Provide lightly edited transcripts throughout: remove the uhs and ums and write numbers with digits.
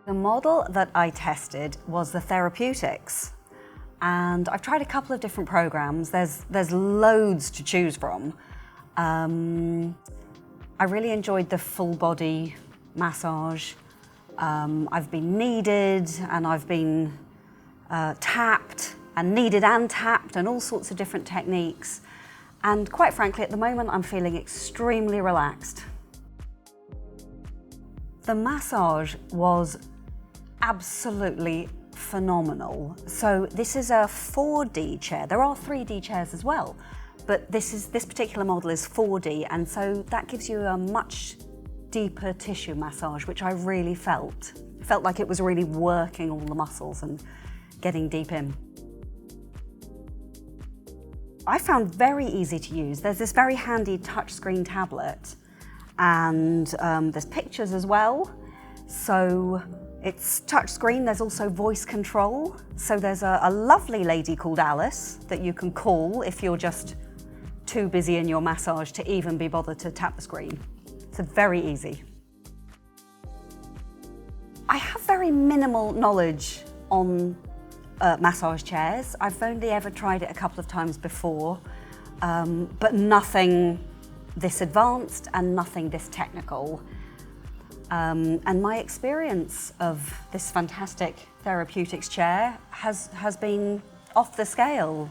The model that I tested was the Therapeutics, and I've tried a couple of different programs. There's loads to choose from. I really enjoyed the full body massage. I've been kneaded and I've been tapped and kneaded and tapped and all sorts of different techniques. And quite frankly, at the moment, I'm feeling extremely relaxed. The massage was absolutely phenomenal. So this is a 4D chair. There are 3D chairs as well, but this particular model is 4D, and so that gives you a much deeper tissue massage, which I really felt. Felt like it was really working all the muscles and getting deep in. I found very easy to use. There's this very handy touchscreen tablet, and there's pictures as well. So it's touchscreen, there's also voice control. So there's a lovely lady called Alice that you can call if you're just too busy in your massage to even be bothered to tap the screen. So very easy. I have very minimal knowledge on massage chairs. I've only ever tried it a couple of times before, but nothing this advanced and nothing this technical. And my experience of this fantastic Therapeutics chair has been off the scale.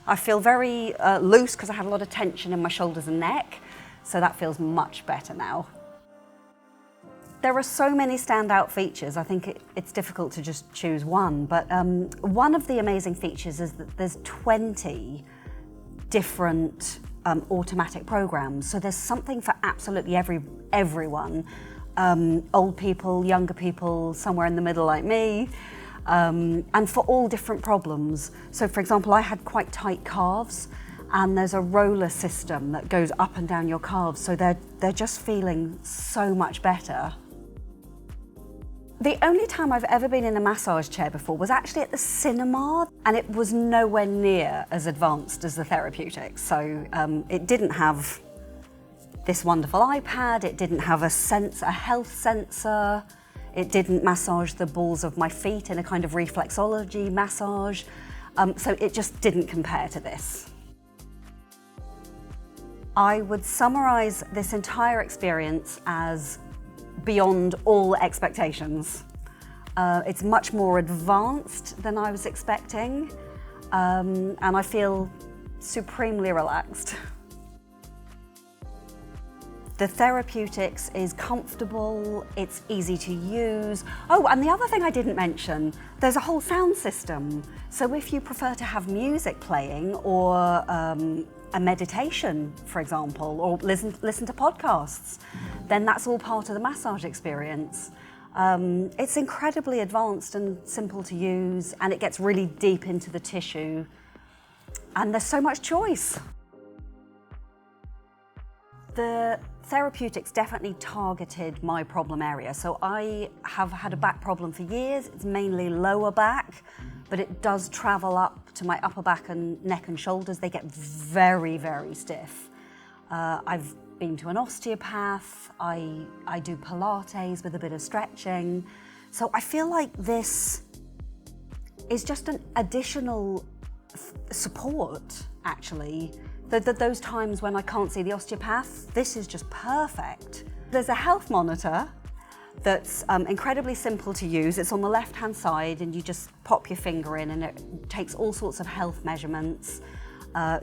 I feel very loose because I had a lot of tension in my shoulders and neck, so that feels much better now. There are so many standout features. I think it's difficult to just choose one, but one of the amazing features is that there's 20 different automatic programs. So there's something for absolutely everyone. Old people, younger people, somewhere in the middle like me, and for all different problems. So for example, I had quite tight calves, and there's a roller system that goes up and down your calves, so they're just feeling so much better. The only time I've ever been in a massage chair before was actually at the cinema, and it was nowhere near as advanced as the Therapeutics. So it didn't have this wonderful iPad, it didn't have a health sensor, it didn't massage the balls of my feet in a kind of reflexology massage, so it just didn't compare to this. I would summarize this entire experience as beyond all expectations. It's much more advanced than I was expecting, and I feel supremely relaxed. The Therapeutics is comfortable, it's easy to use. Oh, and the other thing I didn't mention, there's a whole sound system. So if you prefer to have music playing or a meditation, for example, or listen to podcasts, then that's all part of the massage experience. It's incredibly advanced and simple to use, and it gets really deep into the tissue. And there's so much choice. The Therapeutics definitely targeted my problem area. So I have had a back problem for years. It's mainly lower back, but it does travel up to my upper back and neck and shoulders. They get very, very stiff. I've been to an osteopath. I do Pilates with a bit of stretching. So I feel like this is just an additional support, actually. Those times when I can't see the osteopath, this is just perfect. There's a health monitor that's incredibly simple to use. It's on the left-hand side, and you just pop your finger in, and it takes all sorts of health measurements.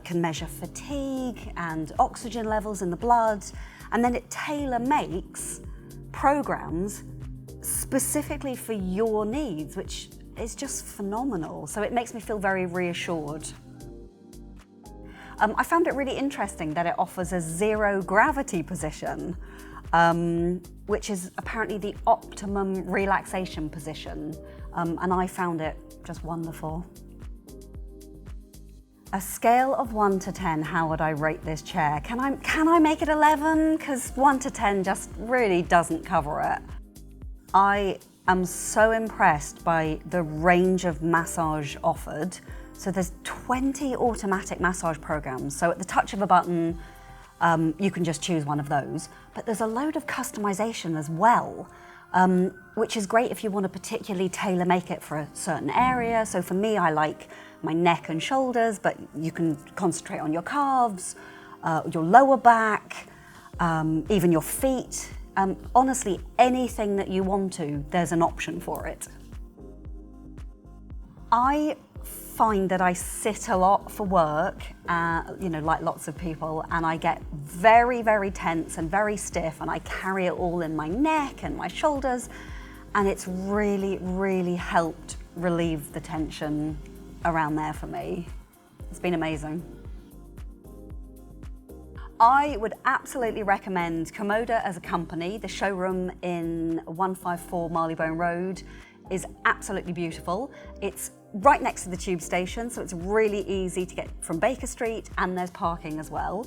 Can measure fatigue and oxygen levels in the blood, and then it tailor-makes programs specifically for your needs, which is just phenomenal. So it makes me feel very reassured. I found it really interesting that it offers a zero gravity position, which is apparently the optimum relaxation position, and I found it just wonderful. A scale of 1 to 10, how would I rate this chair? Can I make it 11? Because 1 to 10 just really doesn't cover it. I am so impressed by the range of massage offered. So there's 20 automatic massage programs. So at the touch of a button, you can just choose one of those. But there's a load of customization as well, which is great if you want to particularly tailor make it for a certain area. So for me, I like my neck and shoulders, but you can concentrate on your calves, your lower back, even your feet. Honestly, anything that you want to, there's an option for it. I find that I sit a lot for work, like lots of people, and I get very, very tense and very stiff, and I carry it all in my neck and my shoulders, and it's really, really helped relieve the tension around there for me. It's been amazing. I would absolutely recommend Komoda as a company. The showroom in 154 Marylebone Road is absolutely beautiful. It's right next to the tube station, so it's really easy to get from Baker Street, and there's parking as well.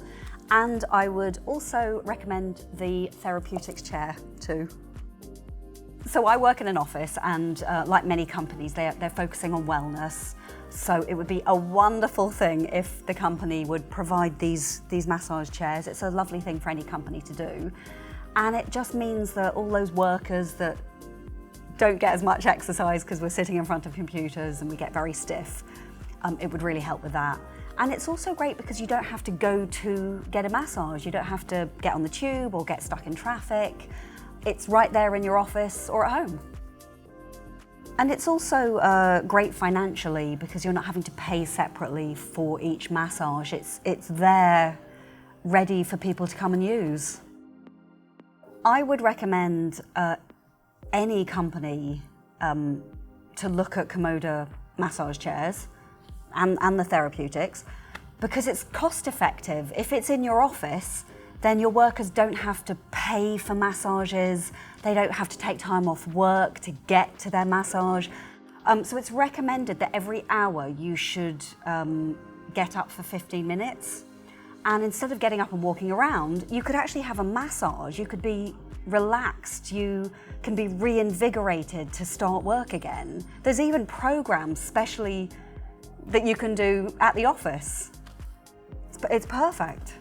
And I would also recommend the therapeutics chair too. So I work in an office, and like many companies, they're focusing on wellness. So it would be a wonderful thing if the company would provide these massage chairs. It's a lovely thing for any company to do. And it just means that all those workers that don't get as much exercise because we're sitting in front of computers and we get very stiff, it would really help with that. And it's also great because you don't have to go to get a massage. You don't have to get on the tube or get stuck in traffic. It's right there in your office or at home. And it's also great financially because you're not having to pay separately for each massage. It's there, ready for people to come and use. I would recommend any company to look at Komoda massage chairs and the therapeutics because it's cost effective. If it's in your office, then your workers don't have to pay for massages, they don't have to take time off work to get to their massage. So it's recommended that every hour you should get up for 15 minutes. And instead of getting up and walking around, you could actually have a massage. You could be relaxed, you can be reinvigorated to start work again. There's even programs specially that you can do at the office. It's perfect.